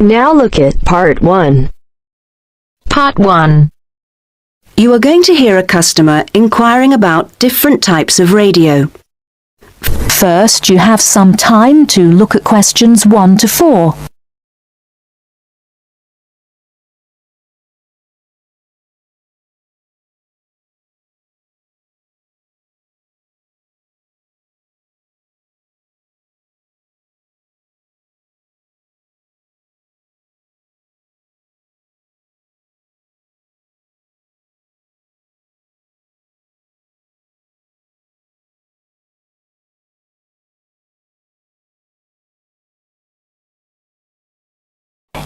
Now look at Part 1. Part 1. You are going to hear a customer inquiring about different types of radio. First, you have some time to look at questions 1 to 4.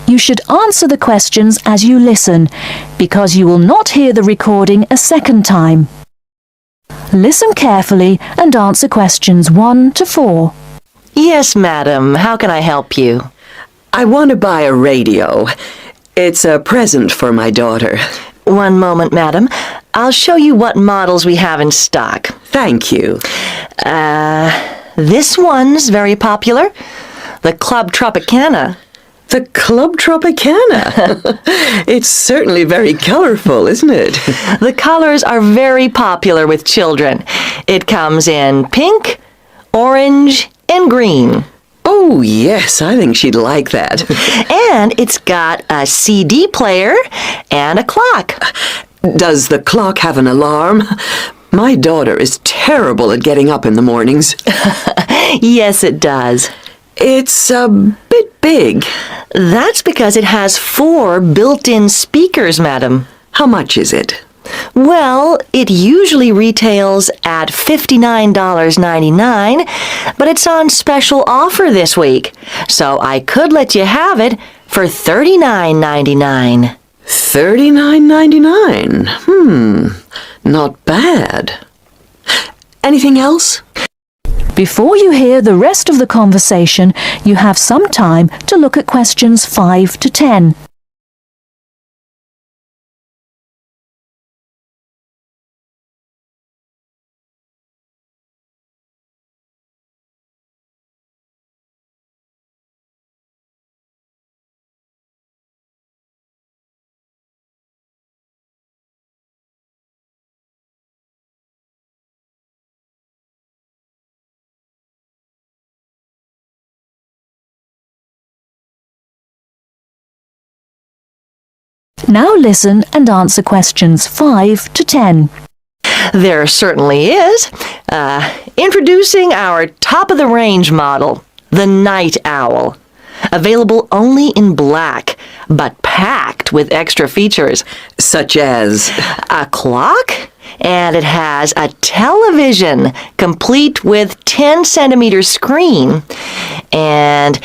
You should answer the questions as you listen, because you will not hear the recording a second time. Listen carefully and answer questions 1 to 4. Yes, madam. How can I help you? I want to buy a radio. It's a present for my daughter. One moment, madam. I'll show you what models we have in stock. Thank you. This one's very popular. The Club Tropicana. The Club Tropicana. It's certainly very colorful, isn't it? The colors are very popular with children. It comes in pink, orange, and green. Oh, yes, I think she'd like that. And it's got a CD player and a clock. Does the clock have an alarm? My daughter is terrible at getting up in the mornings. Yes, it does. It's a bit big. That's because it has 4 built-in speakers, madam. How much is it? Well, it usually retails at $59.99, but it's on special offer this week, so I could let you have it for $39.99. $39.99? Not bad. Anything else? Before you hear the rest of the conversation, you have some time to look at questions 5 to 10. Now listen and answer questions 5 to 10. There certainly is. Introducing our top-of-the-range model, the Night Owl. Available only in black, but packed with extra features. Such as? A clock, and it has a television, complete with 10-centimeter screen. And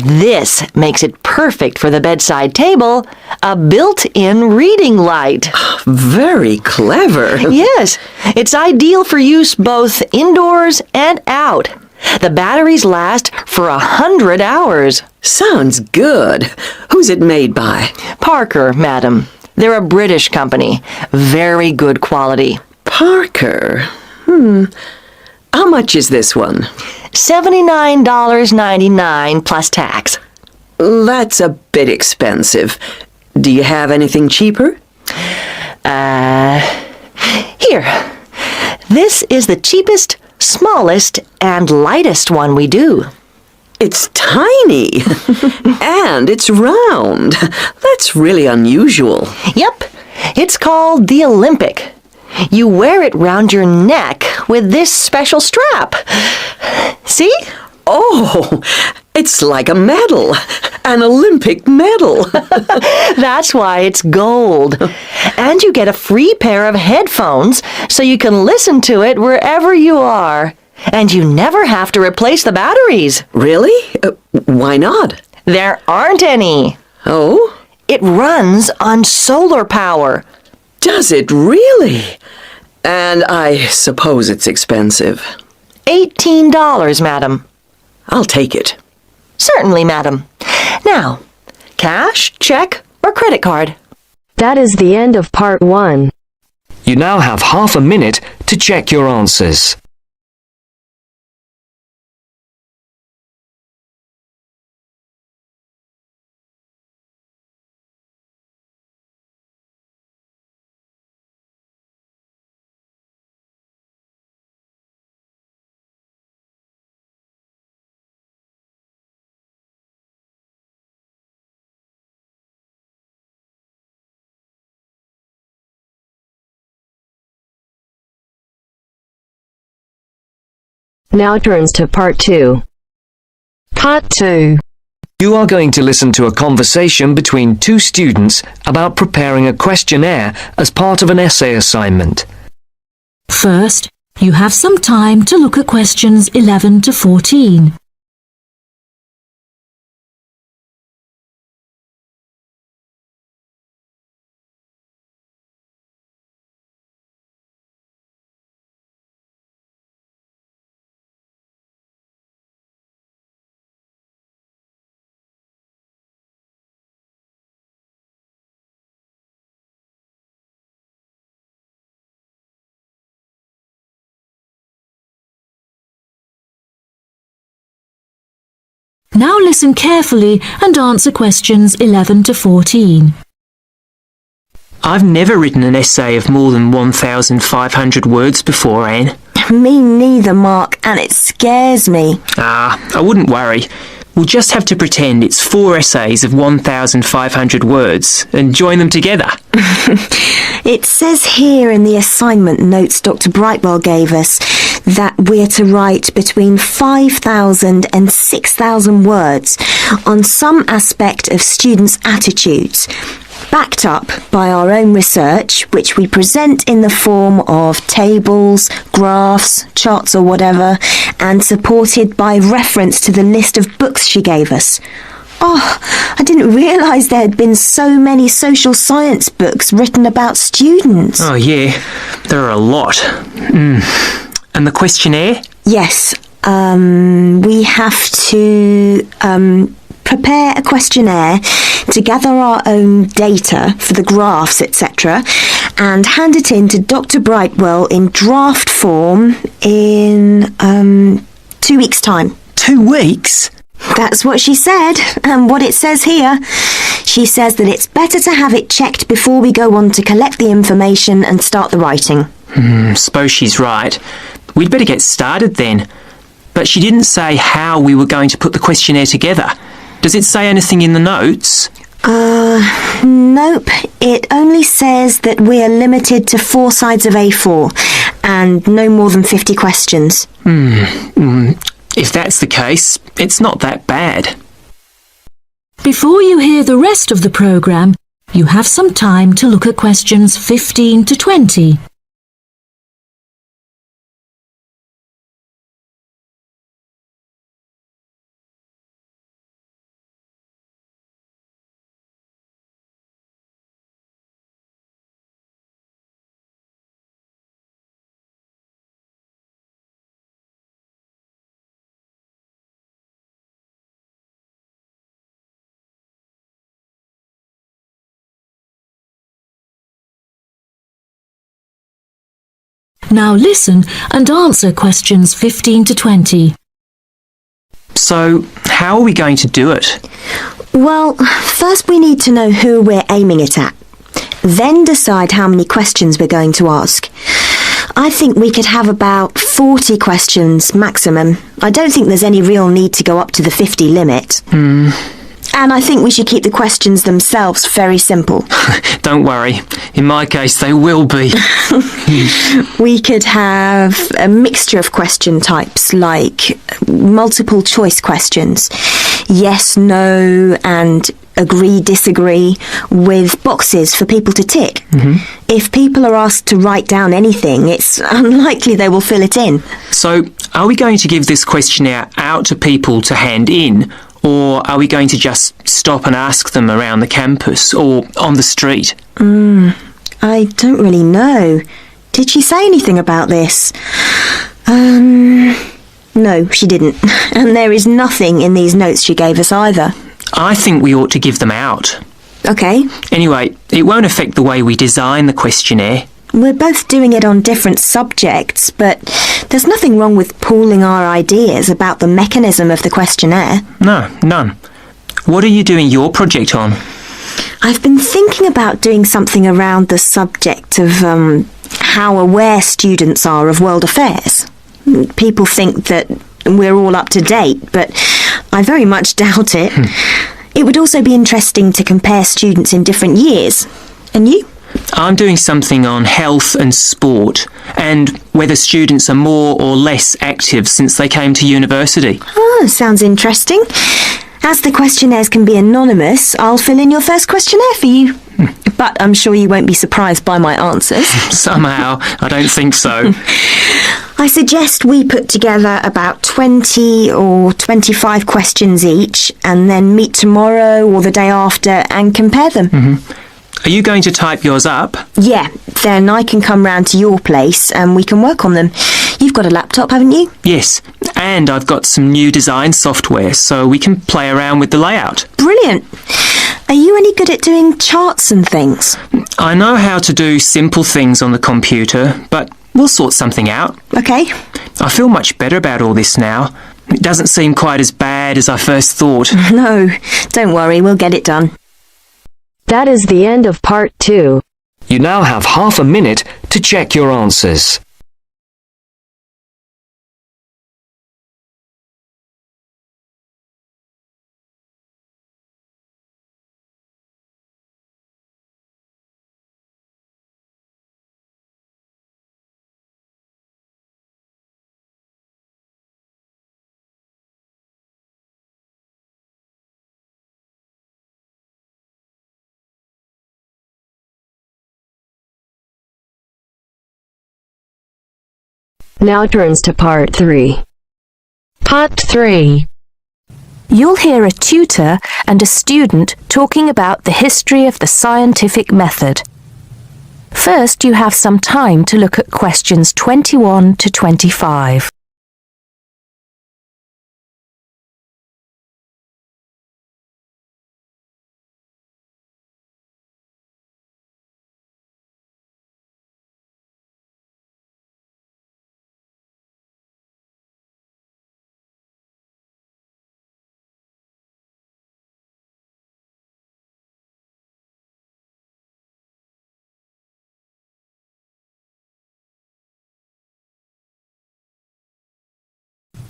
this makes it perfect for the bedside table, a built-in reading light. Very clever. Yes, it's ideal for use both indoors and out. The batteries last for 100 hours. Sounds good. Who's it made by? Parker, madam. They're a British company. Very good quality. Parker? How much is this one? $79.99 plus tax. That's a bit expensive. Do you have anything cheaper? Here. This is the cheapest, smallest, and lightest one we do. It's tiny. And it's round. That's really unusual. Yep. It's called the Olympic. You wear it round your neck with this special strap. See? Oh, it's like a medal. An Olympic medal. That's why it's gold. And you get a free pair of headphones so you can listen to it wherever you are. And you never have to replace the batteries. Really? Why not? There aren't any. Oh? It runs on solar power. Does it really? And I suppose it's expensive. $18, madam. I'll take it. Certainly, madam. Now, cash, check, or credit card? That is the end of Part 1. You now have half a minute to check your answers. Now turns to part 2. Part 2. You are going to listen to a conversation between two students about preparing a questionnaire as part of an essay assignment. First, you have some time to look at questions 11 to 14. Now listen carefully and answer questions 11 to 14. I've never written an essay of more than 1,500 words before, Anne. Me neither, Mark, and it scares me. I wouldn't worry. We'll just have to pretend it's 4 essays of 1,500 words and join them together. It says here in the assignment notes Dr. Brightwell gave us that we're to write between 5,000 and 6,000 words on some aspect of students' attitudes, backed up by our own research, which we present in the form of tables, graphs, charts or whatever, and supported by reference to the list of books she gave us. Oh, I didn't realise there had been so many social science books written about students. Oh yeah, there are a lot. And the questionnaire? Yes, we have to prepare a questionnaire to gather our own data for the graphs, etc., and hand it in to Dr. Brightwell in draft form in 2 weeks' time. 2 weeks? That's what she said, and what it says here. She says that it's better to have it checked before we go on to collect the information and start the writing. Suppose she's right. We'd better get started then. But she didn't say how we were going to put the questionnaire together. Does it say anything in the notes? Nope. It only says that we are limited to 4 sides of A4 and no more than 50 questions. If that's the case, it's not that bad. Before you hear the rest of the programme, you have some time to look at questions 15 to 20. Now listen and answer questions 15 to 20. So, how are we going to do it? Well, first we need to know who we're aiming it at. Then decide how many questions we're going to ask. I think we could have about 40 questions maximum. I don't think there's any real need to go up to the 50 limit. And I think we should keep the questions themselves very simple. Don't worry. In my case, they will be. We could have a mixture of question types like multiple choice questions, yes, no, and agree, disagree, with boxes for people to tick. If people are asked to write down anything, it's unlikely they will fill it in. So, are we going to give this questionnaire out to people to hand in, or are we going to just stop and ask them around the campus or on the street? I don't really know. Did she say anything about this? No, she didn't. And there is nothing in these notes she gave us either. I think we ought to give them out. Okay. Anyway, it won't affect the way we design the questionnaire. We're both doing it on different subjects, but there's nothing wrong with pooling our ideas about the mechanism of the questionnaire. No, none. What are you doing your project on? I've been thinking about doing something around the subject of how aware students are of world affairs. People think that we're all up to date, but I very much doubt it. It would also be interesting to compare students in different years. And you? I'm doing something on health and sport and whether students are more or less active since they came to university. Oh, sounds interesting. As the questionnaires can be anonymous, I'll fill in your first questionnaire for you. But I'm sure you won't be surprised by my answers. Somehow, I don't think so. I suggest we put together about 20 or 25 questions each and then meet tomorrow or the day after and compare them. Are you going to type yours up? Yeah, then I can come round to your place and we can work on them. You've got a laptop, haven't you? Yes, and I've got some new design software so we can play around with the layout. Brilliant. Are you any good at doing charts and things? I know how to do simple things on the computer, but we'll sort something out. Okay. I feel much better about all this now. It doesn't seem quite as bad as I first thought. No, don't worry, we'll get it done. That is the end of part 2. You now have half a minute to check your answers. Now turns to part 3. Part 3. You'll hear a tutor and a student talking about the history of the scientific method. First, you have some time to look at questions 21 to 25.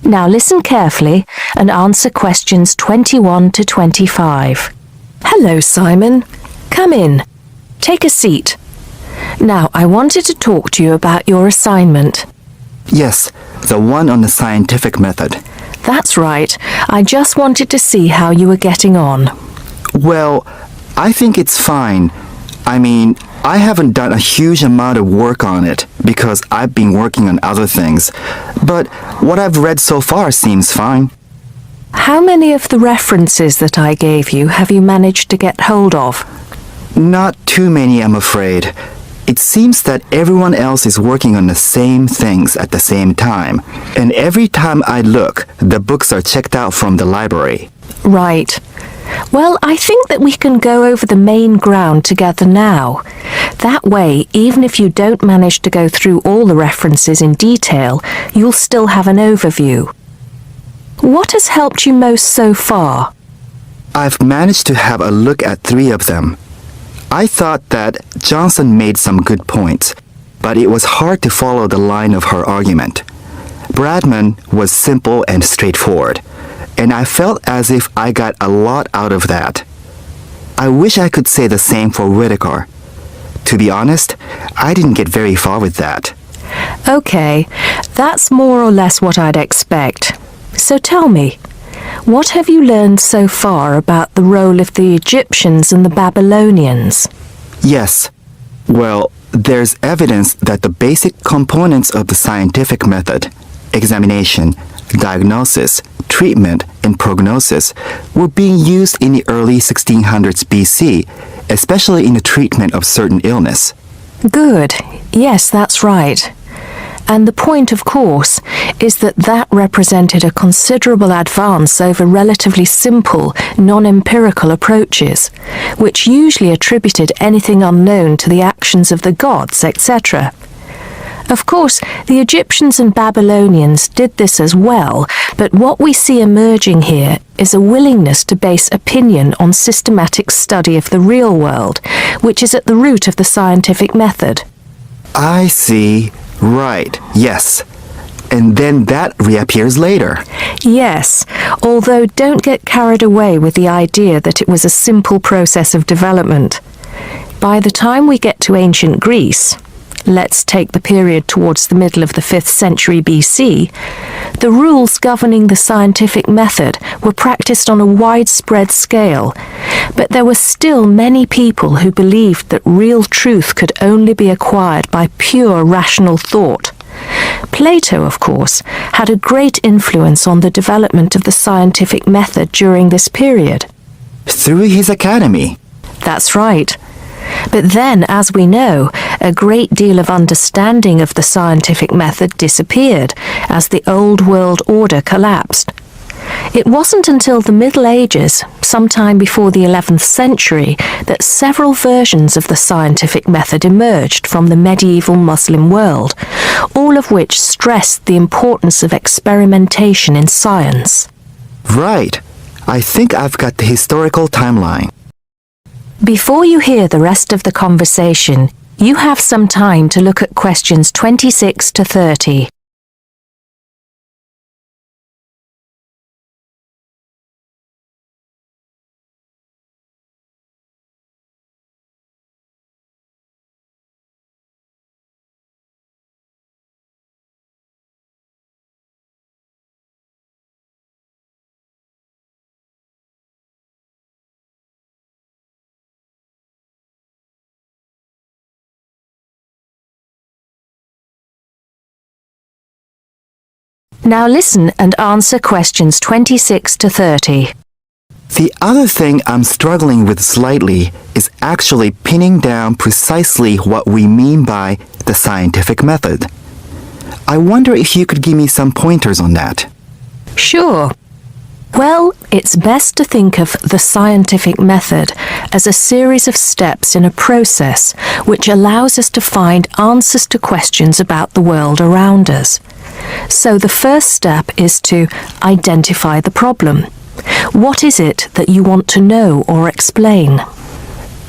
Now listen carefully and answer questions 21 to 25. Hello, Simon. Come in. Take a seat. Now, I wanted to talk to you about your assignment. Yes, the one on the scientific method. That's right. I just wanted to see how you were getting on. Well, I think it's fine. I mean, I haven't done a huge amount of work on it because I've been working on other things. But what I've read so far seems fine. How many of the references that I gave you have you managed to get hold of? Not too many, I'm afraid. It seems that everyone else is working on the same things at the same time. And every time I look, the books are checked out from the library. Right. Well, I think that we can go over the main ground together now. That way, even if you don't manage to go through all the references in detail, you'll still have an overview. What has helped you most so far? I've managed to have a look at 3 of them. I thought that Johnson made some good points, but it was hard to follow the line of her argument. Bradman was simple and straightforward, and I felt as if I got a lot out of that. I wish I could say the same for Whittaker. To be honest, I didn't get very far with that. Okay, that's more or less what I'd expect. So tell me, what have you learned so far about the role of the Egyptians and the Babylonians? Yes. Well, there's evidence that the basic components of the scientific method, examination, diagnosis, treatment, and prognosis, were being used in the early 1600s BC, especially in the treatment of certain illness. Good. Yes, that's right. And the point, of course, is that that represented a considerable advance over relatively simple, non-empirical approaches, which usually attributed anything unknown to the actions of the gods, etc. Of course, the Egyptians and Babylonians did this as well, but what we see emerging here is a willingness to base opinion on systematic study of the real world, which is at the root of the scientific method. I see. Right, yes. And then that reappears later. Yes, although don't get carried away with the idea that it was a simple process of development. By the time we get to ancient Greece, let's take the period towards the middle of the 5th century BC, the rules governing the scientific method were practiced on a widespread scale, but there were still many people who believed that real truth could only be acquired by pure rational thought. Plato, of course, had a great influence on the development of the scientific method during this period. Through his academy. That's right. But then, as we know, a great deal of understanding of the scientific method disappeared as the old world order collapsed. It wasn't until the Middle Ages, sometime before the 11th century, that several versions of the scientific method emerged from the medieval Muslim world, all of which stressed the importance of experimentation in science. Right. I think I've got the historical timeline. Before you hear the rest of the conversation, you have some time to look at questions 26 to 30. Now listen and answer questions 26 to 30. The other thing I'm struggling with slightly is actually pinning down precisely what we mean by the scientific method. I wonder if you could give me some pointers on that. Sure. Well, it's best to think of the scientific method as a series of steps in a process which allows us to find answers to questions about the world around us. So the first step is to identify the problem. What is it that you want to know or explain?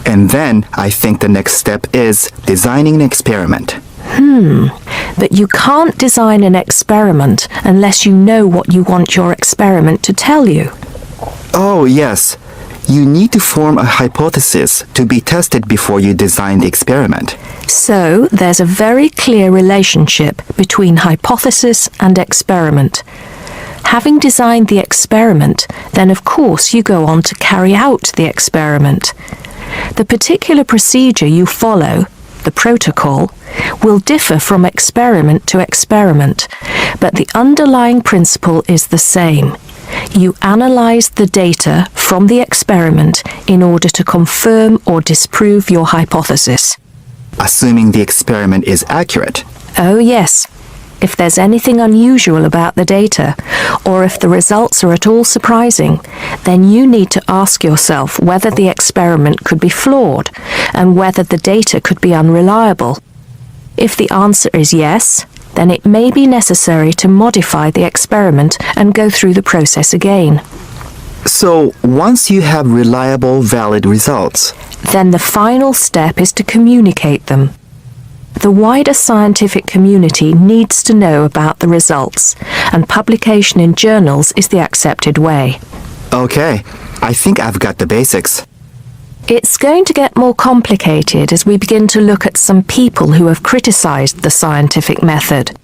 And then I think the next step is designing an experiment. But you can't design an experiment unless you know what you want your experiment to tell you. Oh, yes. You need to form a hypothesis to be tested before you design the experiment. So there's a very clear relationship between hypothesis and experiment. Having designed the experiment, then of course you go on to carry out the experiment. The particular procedure you follow, the protocol, will differ from experiment to experiment, but the underlying principle is the same. You analyze the data from the experiment in order to confirm or disprove your hypothesis. Assuming the experiment is accurate. Oh yes. If there's anything unusual about the data, or if the results are at all surprising, then you need to ask yourself whether the experiment could be flawed and whether the data could be unreliable. If the answer is yes, then it may be necessary to modify the experiment and go through the process again. So, once you have reliable, valid results, then the final step is to communicate them. The wider scientific community needs to know about the results, and publication in journals is the accepted way. okay, I think I've got the basics. It's going to get more complicated as we begin to look at some people who have criticized the scientific method.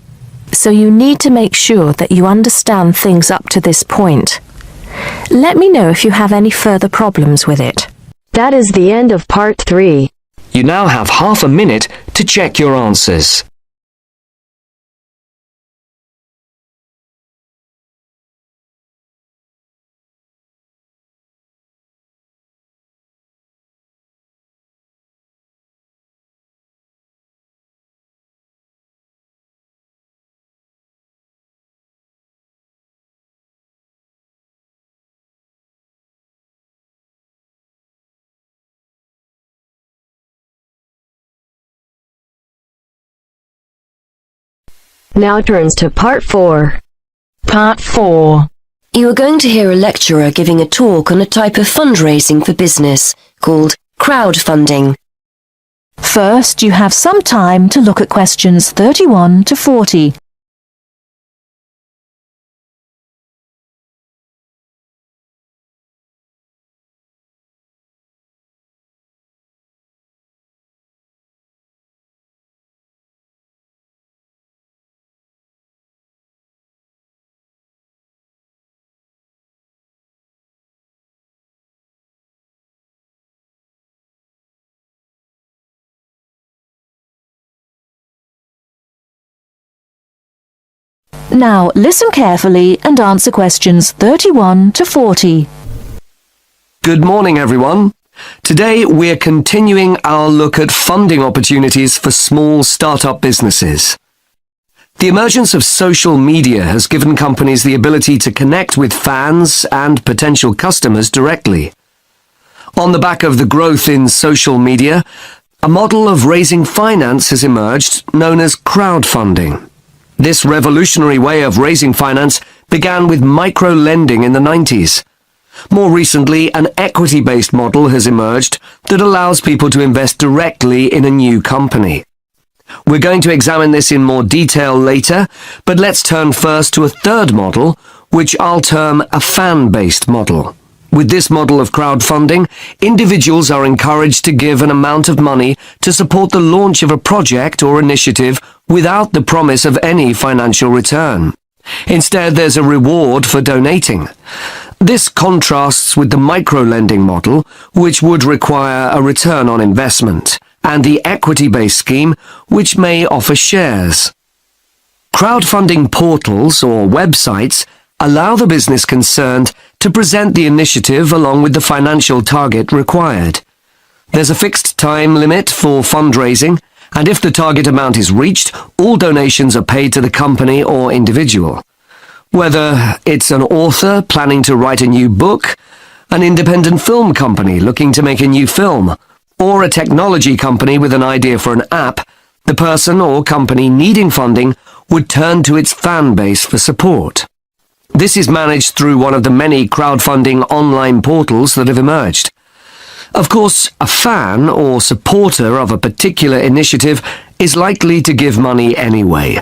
So you need to make sure that you understand things up to this point. Let me know if you have any further problems with it. That is the end of part 3. You now have half a minute to check your answers. Now turns to part 4. Part 4. You are going to hear a lecturer giving a talk on a type of fundraising for business called crowdfunding. First, you have some time to look at questions 31 to 40. Now listen carefully and answer questions 31 to 40. Good morning, everyone. Today we're continuing our look at funding opportunities for small startup businesses. The emergence of social media has given companies the ability to connect with fans and potential customers directly. On the back of the growth in social media, a model of raising finance has emerged known as crowdfunding. This revolutionary way of raising finance began with micro-lending in the 90s. More recently, an equity-based model has emerged that allows people to invest directly in a new company. We're going to examine this in more detail later, but let's turn first to a third model, which I'll term a fan-based model. With this model of crowdfunding, individuals are encouraged to give an amount of money to support the launch of a project or initiative without the promise of any financial return. Instead, there's a reward for donating. This contrasts with the micro-lending model, which would require a return on investment, and the equity-based scheme, which may offer shares. Crowdfunding portals or websites allow the business concerned to present the initiative along with the financial target required. There's a fixed time limit for fundraising, and if the target amount is reached, all donations are paid to the company or individual. Whether it's an author planning to write a new book, an independent film company looking to make a new film, or a technology company with an idea for an app, the person or company needing funding would turn to its fan base for support. This is managed through one of the many crowdfunding online portals that have emerged. Of course, a fan or supporter of a particular initiative is likely to give money anyway.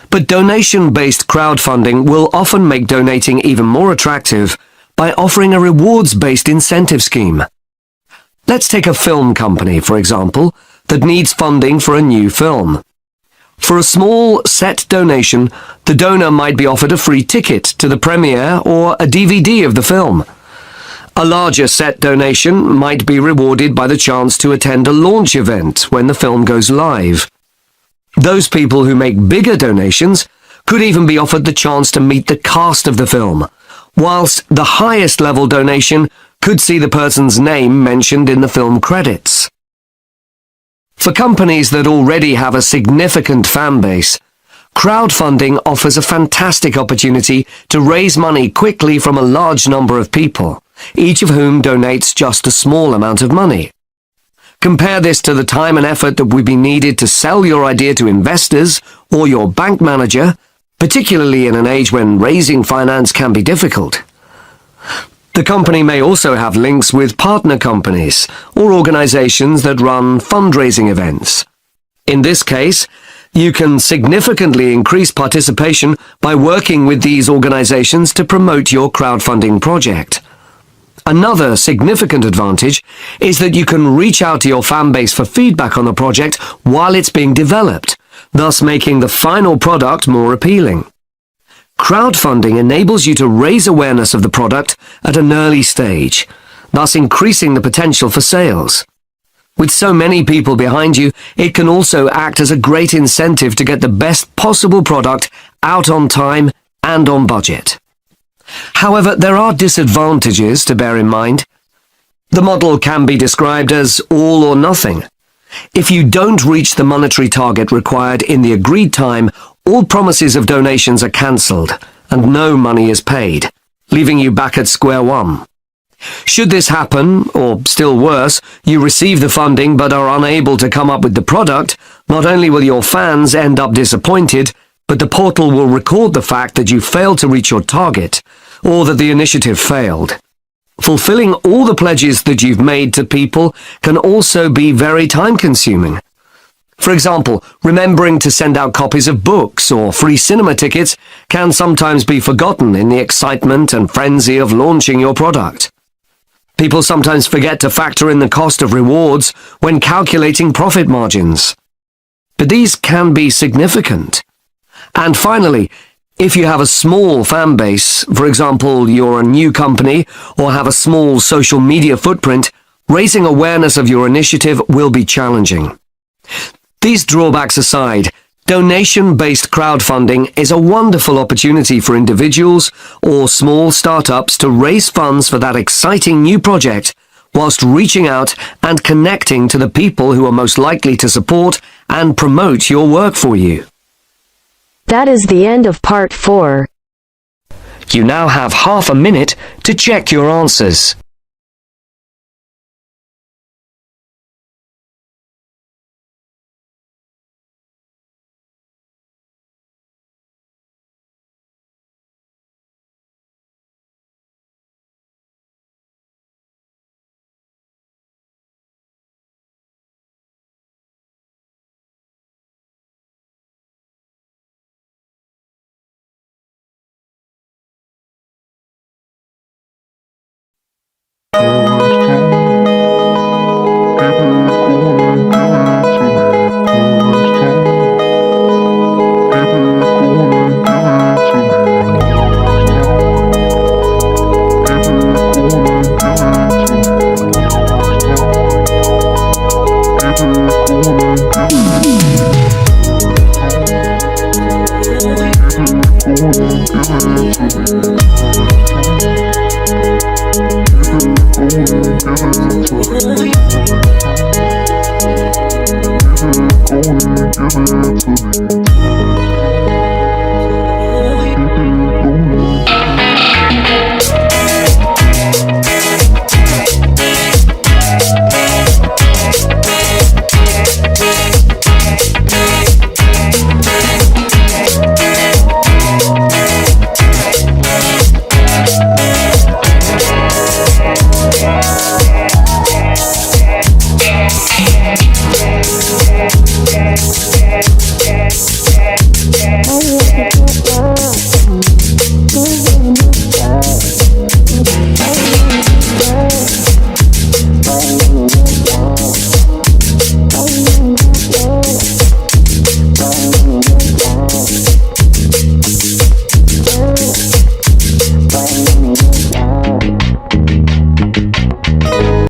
But donation-based crowdfunding will often make donating even more attractive by offering a rewards-based incentive scheme. Let's take a film company, for example, that needs funding for a new film. For a small set donation, the donor might be offered a free ticket to the premiere or a DVD of the film. A larger set donation might be rewarded by the chance to attend a launch event when the film goes live. Those people who make bigger donations could even be offered the chance to meet the cast of the film, whilst the highest level donation could see the person's name mentioned in the film credits. For companies that already have a significant fan base, crowdfunding offers a fantastic opportunity to raise money quickly from a large number of people, each of whom donates just a small amount of money. Compare this to the time and effort that would be needed to sell your idea to investors or your bank manager, particularly in an age when raising finance can be difficult. The company may also have links with partner companies or organizations that run fundraising events. In this case, you can significantly increase participation by working with these organizations to promote your crowdfunding project. Another significant advantage is that you can reach out to your fan base for feedback on the project while it's being developed, thus making the final product more appealing. Crowdfunding enables you to raise awareness of the product at an early stage, thus increasing the potential for sales. With so many people behind you, it can also act as a great incentive to get the best possible product out on time and on budget. However, there are disadvantages to bear in mind. The model can be described as all or nothing. If you don't reach the monetary target required in the agreed time, all promises of donations are cancelled and no money is paid, leaving you back at square one. Should this happen, or still worse, you receive the funding but are unable to come up with the product, not only will your fans end up disappointed, but the portal will record the fact that you failed to reach your target, or that the initiative failed. Fulfilling all the pledges that you've made to people can also be very time-consuming. For example, remembering to send out copies of books or free cinema tickets can sometimes be forgotten in the excitement and frenzy of launching your product. People sometimes forget to factor in the cost of rewards when calculating profit margins. But these can be significant. And finally, if you have a small fan base, for example, you're a new company or have a small social media footprint, raising awareness of your initiative will be challenging. These drawbacks aside, Donation-based crowdfunding is a wonderful opportunity for individuals or small startups to raise funds for that exciting new project, whilst reaching out and connecting to the people who are most likely to support and promote your work for you. That is the end of part 4. You now have half a minute to check your answers. Thank you.